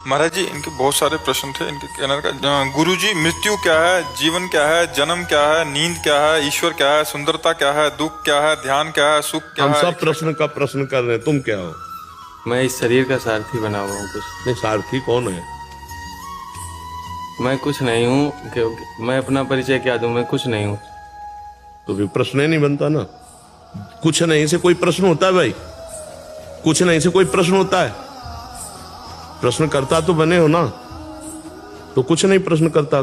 महाराज जी, इनके बहुत सारे प्रश्न थे। इनके कहने का, गुरु जी, मृत्यु क्या है, जीवन क्या है, जन्म क्या है, नींद क्या है, ईश्वर क्या है, सुंदरता क्या है, दुख क्या है, ध्यान क्या है, सुख क्या हम है? सब प्रश्न का प्रश्न कर रहे हैं, तुम क्या हो? मैं इस शरीर का सारथी बना हुआ हूँ। कुछ नहीं, सारथी कौन है? मैं कुछ नहीं हूँ। मैं अपना परिचय क्या दूं? मैं कुछ नहीं हूँ। तो फिर प्रश्न ही नहीं बनता ना। कुछ नहीं से कोई प्रश्न होता है भाई? कुछ नहीं से कोई प्रश्न होता है? प्रश्न करता तो बने हो ना, तो कुछ नहीं प्रश्न करता।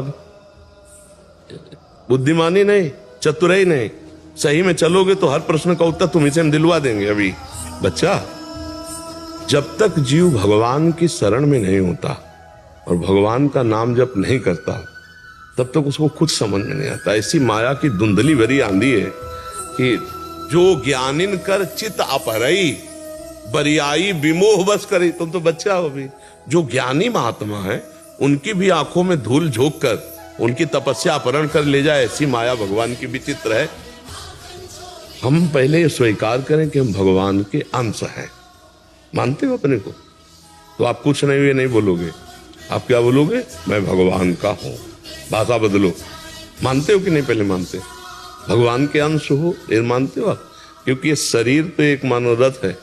बुद्धिमानी नहीं, चतुराई नहीं, सही में चलोगे तो हर प्रश्न का उत्तर तुम्हें से हम दिलवा देंगे। अभी बच्चा, जब तक जीव भगवान की शरण में नहीं होता और भगवान का नाम जप नहीं करता, तब तक उसको कुछ समझ में नहीं आता। ऐसी माया की धुंधली भरी आंधी है कि जो ज्ञानिन कर चित अपहरई, बरियाई विमोह बस करी। तुम तो बच्चा हो अभी। जो ज्ञानी महात्मा है, उनकी भी आंखों में धूल झोंक कर उनकी तपस्या अपहरण कर ले जाए, ऐसी माया भगवान की विचित्र है। हम पहले ये स्वीकार करें कि हम भगवान के अंश हैं। मानते हो अपने को? तो आप कुछ नहीं हुए नहीं बोलोगे। आप क्या बोलोगे? मैं भगवान का हूं। भाषा बदलो। मानते हो कि नहीं? पहले मानते भगवान के अंश हो, ये मानते हो आप? क्योंकि ये शरीर तो एक मानो रथ है,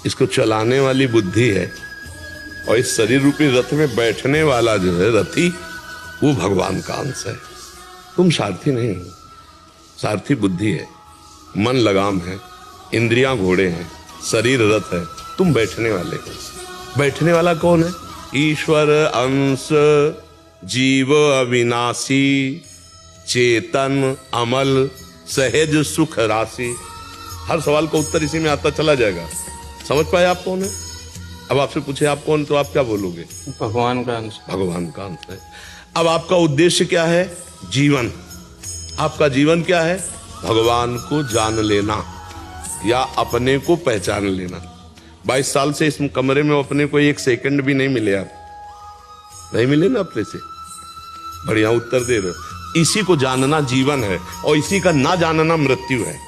इसको चलाने वाली बुद्धि है, और इस शरीर रूपी रथ में बैठने वाला जो है रथी, वो भगवान का अंश है। तुम सारथी नहीं हो। सारथी बुद्धि है, मन लगाम है, इंद्रियां घोड़े हैं, शरीर रथ है, तुम बैठने वाले हो। बैठने वाला कौन है? ईश्वर अंश, जीव अविनाशी, चेतन अमल, सहज सुख राशि। हर सवाल का उत्तर इसी में आता चला जाएगा। समझ पाए आप कौन है? अब आपसे पूछे आप कौन, तो आप क्या बोलोगे? भगवान का अंश। भगवान का अंश है। अब आपका उद्देश्य क्या है? जीवन। आपका जीवन क्या है? भगवान को जान लेना या अपने को पहचान लेना। 22 साल से इस कमरे में अपने को एक सेकंड भी नहीं मिले। आप नहीं मिले ना अपने से? बढ़िया उत्तर दे रहे हो। इसी को जानना जीवन है, और इसी का ना जानना मृत्यु है।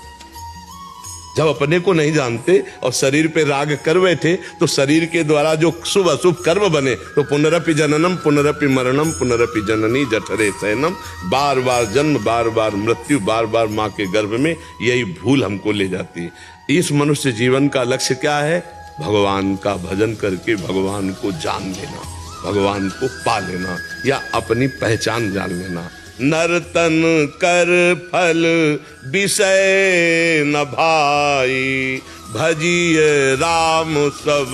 जब अपने को नहीं जानते और शरीर पे राग कर बैठे, तो शरीर के द्वारा जो शुभ अशुभ कर्म बने, तो पुनरपि जननम पुनरपि मरणम पुनरपि जननी जठरे शयनम, बार बार जन्म, बार बार मृत्यु, बार बार माँ के गर्भ में। यही भूल हमको ले जाती है। इस मनुष्य जीवन का लक्ष्य क्या है? भगवान का भजन करके भगवान को जान लेना, भगवान को पा लेना, या अपनी पहचान जान लेना। नर्तन कर फल विषय न भाई, भजिए राम सब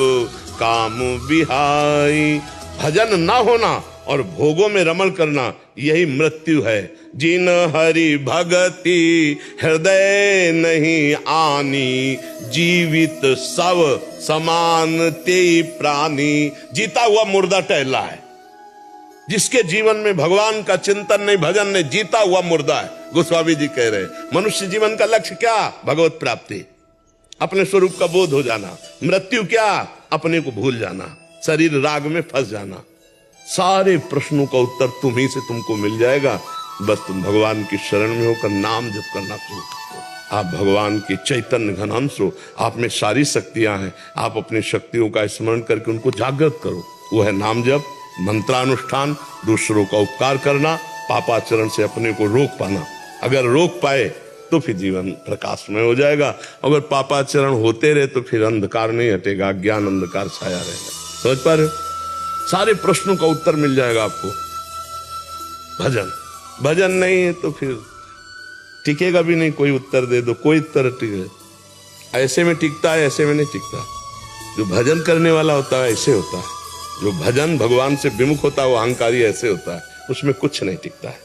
काम बिहाई। भजन ना होना और भोगों में रमण करना, यही मृत्यु है। जिन हरि भगति हृदय नहीं आनी, जीवित सब समान ते प्राणी। जीता हुआ मुर्दा टहला है। जिसके जीवन में भगवान का चिंतन नहीं, भजन नहीं, जीता हुआ मुर्दा है। गोस्वामी जी कह रहे हैं, मनुष्य जीवन का लक्ष्य क्या? भगवत प्राप्ति, अपने स्वरूप का बोध हो जाना। मृत्यु क्या? अपने को भूल जाना, शरीर राग में फंस जाना। सारे प्रश्नों का उत्तर तुम ही से तुमको मिल जाएगा। बस तुम भगवान की शरण में होकर नाम जप करना शुरू करो। आप भगवान के चैतन्य घन अंश हो, आप में सारी शक्तियां हैं। आप अपनी शक्तियों का स्मरण करके उनको जागृत करो। वो है नाम जप, मंत्रानुष्ठान, दूसरों का उपकार करना, पापाचरण से अपने को रोक पाना। अगर रोक पाए तो फिर जीवन प्रकाशमय हो जाएगा। अगर पापाचरण होते रहे तो फिर अंधकार नहीं हटेगा, ज्ञान अंधकार छाया रहेगा। समझ पा रहे हो? सारे प्रश्नों का उत्तर मिल जाएगा आपको। भजन, भजन नहीं है तो फिर टिकेगा भी नहीं। कोई उत्तर दे दो, कोई उत्तर टिके। ऐसे में टिकता है, ऐसे में नहीं टिकता। जो भजन करने वाला होता है ऐसे होता है। जो भजन भगवान से विमुख होता है वो अहंकारी ऐसे होता है, उसमें कुछ नहीं टिकता है।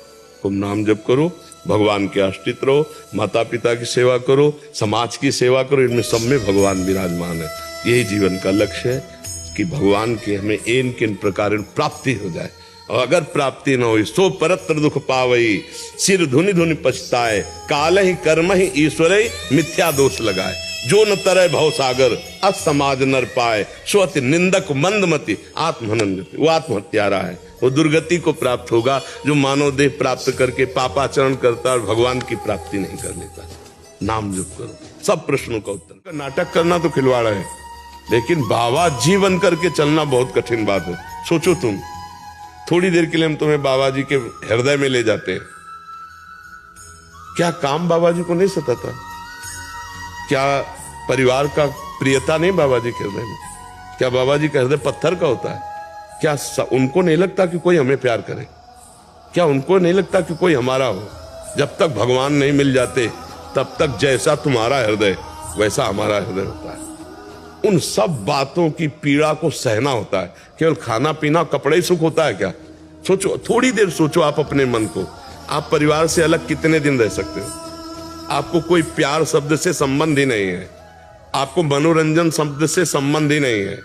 तुम नाम जप करो, भगवान के आश्रित रहो, माता पिता की सेवा करो, समाज की सेवा करो। इनमें सब में भगवान विराजमान है। यही जीवन का लक्ष्य है कि भगवान की हमें इन किन प्रकार प्राप्ति हो जाए। और अगर प्राप्ति न हो, सो परत्र दुख पावई, सिर धुनि धुनि पछताए, काल ही कर्म ही ईश्वर मिथ्या दोष लगाए। जो न तरह भव सागर, असमाज नर पाए, स्वति निंदक मंदमति आत्महनन गति। वो आत्महत्यारा है, वो दुर्गति को प्राप्त होगा जो मानव देह प्राप्त करके पापाचरण करता और भगवान की प्राप्ति नहीं कर लेता। नाम जप करो, सब प्रश्नों का उत्तर। नाटक करना तो खिलवाड़ा है। लेकिन बाबा जी बन करके चलना बहुत कठिन बात है। सोचो तुम, थोड़ी देर के लिए हम तुम्हें बाबा जी के हृदय में ले जाते हैं, क्या काम बाबा जी को नहीं सताता? क्या परिवार का प्रियता नहीं बाबा जी के हृदय में? क्या बाबा जी का हृदय पत्थर का होता है? क्या उनको नहीं लगता कि कोई हमें प्यार करे? क्या उनको नहीं लगता कि कोई हमारा हो? जब तक भगवान नहीं मिल जाते तब तक जैसा तुम्हारा हृदय वैसा हमारा हृदय होता है। उन सब बातों की पीड़ा को सहना होता है। केवल खाना पीना कपड़े ही सुख होता है क्या? सोचो, थोड़ी देर सोचो आप अपने मन को। आप परिवार से अलग कितने दिन रह सकते हो? आपको कोई प्यार शब्द से संबंध ही नहीं है, आपको मनोरंजन शब्द से संबंध ही नहीं है,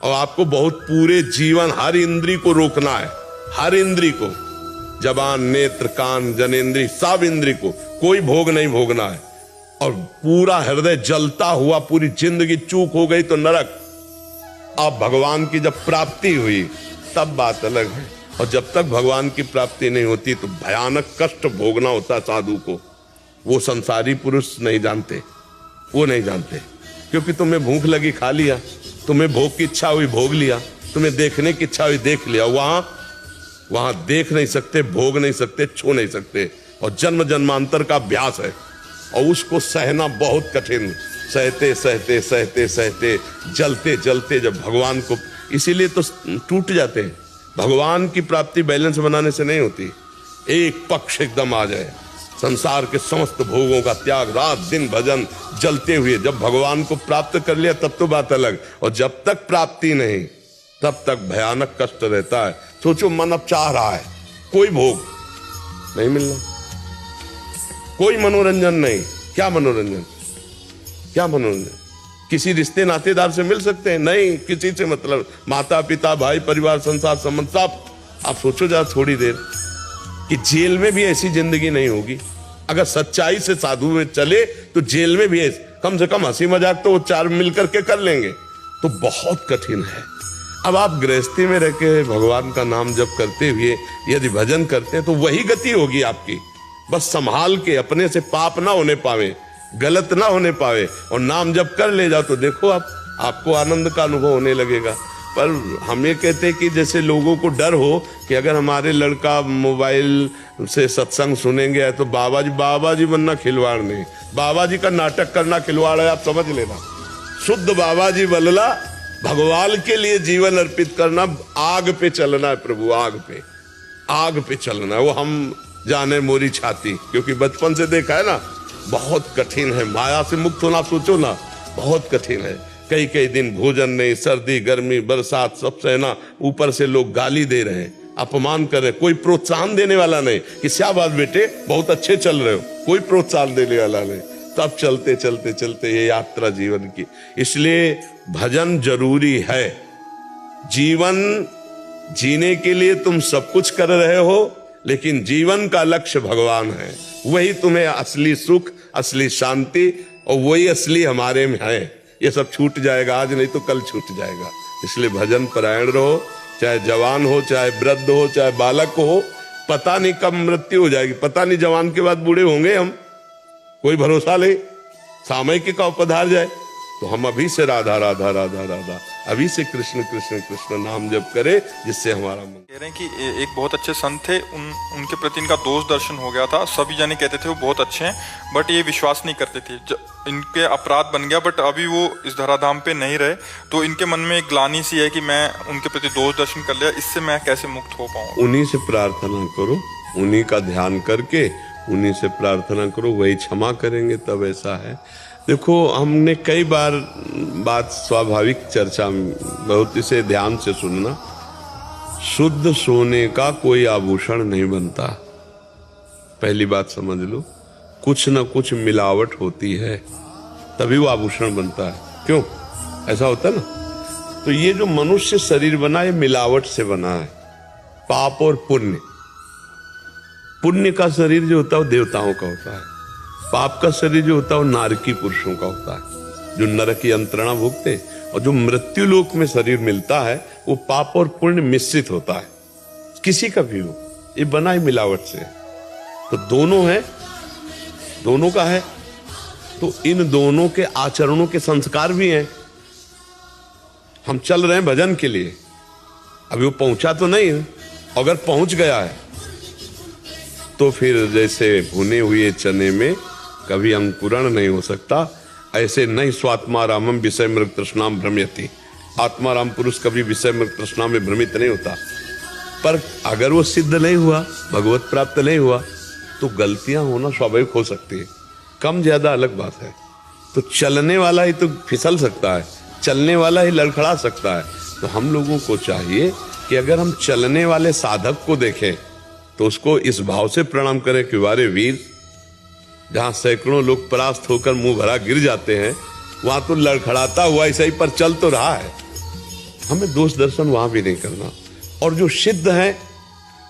और आपको बहुत पूरे जीवन हर इंद्री को रोकना है। हर इंद्री को, जबान, नेत्र, कान, जनेंद्री, सब इंद्री को कोई भोग नहीं भोगना है। और पूरा हृदय जलता हुआ पूरी जिंदगी चूक हो गई तो नरक। अब भगवान की जब प्राप्ति हुई तब बात अलग है, और जब तक भगवान की प्राप्ति नहीं होती तो भयानक कष्ट भोगना होता है साधु को। वो संसारी पुरुष नहीं जानते, वो नहीं जानते, क्योंकि तुम्हें भूख लगी खा लिया, तुम्हें भोग की इच्छा हुई भोग लिया, तुम्हें देखने की इच्छा हुई देख लिया। वहां देख नहीं सकते, भोग नहीं सकते, छू नहीं सकते, और जन्म जन्मांतर का अभ्यास है, और उसको सहना बहुत कठिन। सहते सहते सहते सहते जलते जलते जब भगवान को, इसीलिए तो टूट जाते हैं। भगवान की प्राप्ति बैलेंस बनाने से नहीं होती। एक पक्ष एकदम आ जाए, संसार के समस्त भोगों का त्याग, रात दिन भजन जलते हुए जब भगवान को प्राप्त कर लिया तब तो बात अलग, और जब तक प्राप्ति नहीं तब तक भयानक कष्ट रहता है। सोचो, मन अब चाह रहा है, कोई भोग नहीं मिलना, कोई मनोरंजन नहीं। क्या मनोरंजन? क्या मनोरंजन? किसी रिश्ते नातेदार से मिल सकते हैं? नहीं, किसी से मतलब माता पिता भाई परिवार संसार संबंध सब। आप सोचो जरा थोड़ी देर कि जेल में भी ऐसी जिंदगी नहीं होगी। अगर सच्चाई से साधु में चले तो जेल में भी कम से कम हंसी मजाक तो वो चार मिलकर के कर लेंगे, तो बहुत कठिन है। अब आप गृहस्थी में रह के भगवान का नाम जप करते हुए यदि भजन करते हैं तो वही गति होगी आपकी। बस संभाल के, अपने से पाप ना होने पावे, गलत ना होने पावे, और नाम जप कर ले जाओ तो देखो आपको आनंद का अनुभव होने लगेगा। पर हम ये कहते हैं कि जैसे लोगों को डर हो कि अगर हमारे लड़का मोबाइल से सत्संग सुनेंगे तो बाबा जी बनना खिलवाड़ नहीं, बाबा जी का नाटक करना खिलवाड़ है, आप समझ लेना। शुद्ध बाबा जी बनला, भगवान के लिए जीवन अर्पित करना, आग पे चलना है प्रभु, आग पे चलना है। वो हम जाने मोरी छाती, क्योंकि बचपन से देखा है ना, बहुत कठिन है। माया से मुक्त होना सोचो ना, बहुत कठिन है। कई दिन भोजन नहीं, सर्दी गर्मी बरसात सब सहना, ऊपर से लोग गाली दे रहे हैं, अपमान कर रहे हैं, कोई प्रोत्साहन देने वाला नहीं कि क्या बात बेटे बहुत अच्छे चल रहे हो, कोई प्रोत्साहन देने वाला नहीं। तब चलते चलते चलते ये यात्रा जीवन की। इसलिए भजन जरूरी है। जीवन जीने के लिए तुम सब कुछ कर रहे हो, लेकिन जीवन का लक्ष्य भगवान है। वही तुम्हें असली सुख, असली शांति, और वही असली हमारे में है। ये सब छूट जाएगा आज, नहीं तो कल छूट जाएगा। इसलिए भजन परायण रहो, चाहे जवान हो, चाहे वृद्ध हो, चाहे बालक हो। पता नहीं कब मृत्यु हो जाएगी, पता नहीं जवान के बाद बूढ़े होंगे हम, कोई भरोसा नहीं। सामयिक का पधार जाए तो हम अभी से राधा राधा राधा राधा, अभी से कृष्ण कृष्ण कृष्ण नाम जप करे, जिससे हमारा मन। कह रहे हैं कि एक बहुत अच्छे संत थे, उनके प्रति इनका दोष दर्शन हो गया था। सभी जने कहते थे वो बहुत अच्छे हैं, बट ये विश्वास नहीं करते थे। इनके अपराध बन गया, बट अभी वो इस धराधाम पे नहीं रहे, तो इनके मन में एक ग्लानि सी है कि मैं उनके प्रति दोष दर्शन कर लिया, इससे मैं कैसे मुक्त हो पाऊँ। उन्हीं से प्रार्थना करो, उन्हीं का ध्यान करके उन्हीं से प्रार्थना करो, वही क्षमा करेंगे। तब ऐसा है। देखो, हमने कई बार बात स्वाभाविक चर्चा में, बहुत इसे ध्यान से सुनना, शुद्ध सोने का कोई आभूषण नहीं बनता। पहली बात समझ लो, कुछ ना कुछ मिलावट होती है, तभी वो आभूषण बनता है। क्यों ऐसा होता है ना? तो ये जो मनुष्य शरीर बना, ये मिलावट से बना है, पाप और पुण्य। पुण्य का शरीर जो होता है वो देवताओं का होता है, पाप का शरीर जो होता है वो नारकी पुरुषों का होता है, जो नरक की यंत्रणा भोगते। और जो मृत्यु लोक में शरीर मिलता है वो पाप और पुण्य मिश्रित होता है, किसी का भी हो, ये बना ही मिलावट से। तो दोनों है, दोनों का है, तो इन दोनों के आचरणों के संस्कार भी हैं। हम चल रहे हैं भजन के लिए, अभी वो पहुंचा तो नहीं है। अगर पहुंच गया है तो फिर जैसे भुने हुए चने में कभी अंकुरण नहीं हो सकता, ऐसे नहीं स्वात्मा रामम विषय मृग तृष्णाम भ्रमयति। आत्मा राम पुरुष कभी विषय मृग तृष्णा में भ्रमित नहीं होता। पर अगर वो सिद्ध नहीं हुआ, भगवत प्राप्त नहीं हुआ, तो गलतियां होना स्वाभाविक हो सकती है, कम ज्यादा अलग बात है। तो चलने वाला ही तो फिसल सकता है, चलने वाला ही लड़खड़ा सकता है। तो हम लोगों को चाहिए कि अगर हम चलने वाले साधक को देखें तो उसको इस भाव से प्रणाम करें कि वारे वीर, जहां सैकड़ों लोग परास्त होकर मुंह भरा गिर जाते हैं, वहां तो लड़खड़ाता हुआ ऐसा ही पर चल तो रहा है। हमें दोष दर्शन वहां भी नहीं करना। और जो सिद्ध हैं,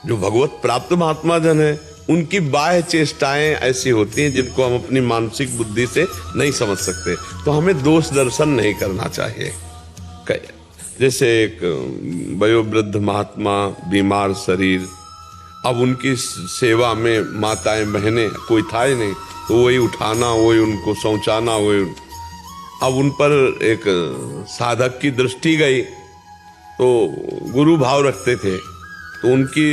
जो भगवत प्राप्त महात्मा जन है, उनकी बाह्य चेष्टाएं ऐसी होती हैं जिनको हम अपनी मानसिक बुद्धि से नहीं समझ सकते, तो हमें दोष दर्शन नहीं करना चाहिए। जैसे एक वयोवृद्ध महात्मा, बीमार शरीर, अब उनकी सेवा में माताएं बहनें कोई था ही नहीं, तो वही उठाना, वही उनको शौचाना, वही। अब उन पर एक साधक की दृष्टि गई, तो गुरु भाव रखते थे, तो उनकी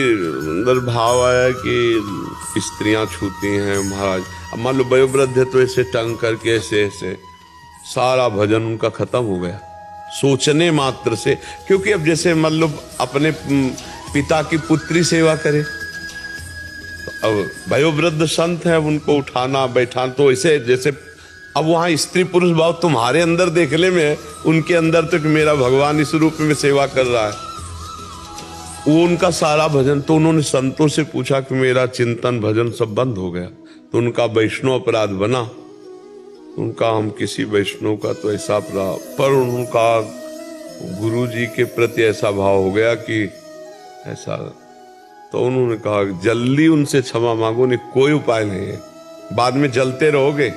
अंदर भाव आया कि स्त्रियां छूती हैं महाराज। अब मान लो वयोवृद्ध है तो ऐसे टंग करके ऐसे ऐसे सारा भजन उनका खत्म हो गया सोचने मात्र से। क्योंकि अब जैसे मान लो अपने पिता की पुत्री सेवा करे, तो अब वयोवृद्ध संत है, अब उनको उठाना बैठाना, तो ऐसे जैसे अब वहां स्त्री पुरुष भाव तुम्हारे अंदर देखने में है, उनके अंदर तो कि मेरा भगवान इस रूप में सेवा कर रहा है। वो उनका सारा भजन, तो उन्होंने संतों से पूछा कि मेरा चिंतन भजन सब बंद हो गया, तो उनका वैष्णव अपराध बना। उनका हम किसी वैष्णव का तो ऐसा अपराध, पर उनका गुरु जी के प्रति ऐसा भाव हो गया कि ऐसा, तो उन्होंने कहा जल्दी उनसे क्षमा मांगो, नहीं कोई उपाय नहीं है, बाद में जलते रहोगे,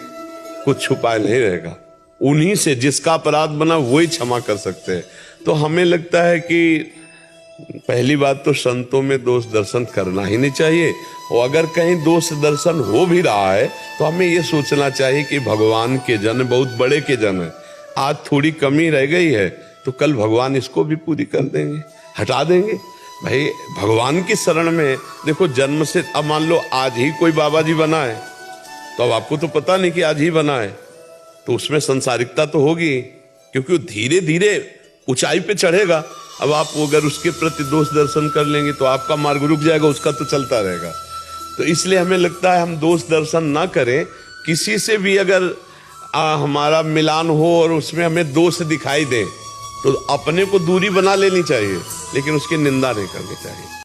कुछ उपाय नहीं रहेगा। उन्हीं से जिसका अपराध बना वही क्षमा कर सकते हैं। तो हमें लगता है कि पहली बात तो संतों में दोष दर्शन करना ही नहीं चाहिए, और अगर कहीं दोष दर्शन हो भी रहा है तो हमें ये सोचना चाहिए कि भगवान के जन बहुत बड़े के जन है, आज थोड़ी कमी रह गई है तो कल भगवान इसको भी पूरी कर देंगे, हटा देंगे। भाई भगवान की शरण में देखो, जन्म से, अब मान लो आज ही कोई बाबा जी बना है, तो अब आपको तो पता नहीं कि आज ही बना है, तो उसमें संसारिकता तो होगी, क्योंकि वो धीरे धीरे ऊंचाई पे चढ़ेगा। अब आप अगर उसके प्रति दोष दर्शन कर लेंगे तो आपका मार्ग रुक जाएगा, उसका तो चलता रहेगा। तो इसलिए हमें लगता है हम दोष दर्शन ना करें। किसी से भी अगर हमारा मिलान हो और उसमें हमें दोष दिखाई दे तो अपने को दूरी बना लेनी चाहिए, लेकिन उसकी निंदा नहीं करनी चाहिए।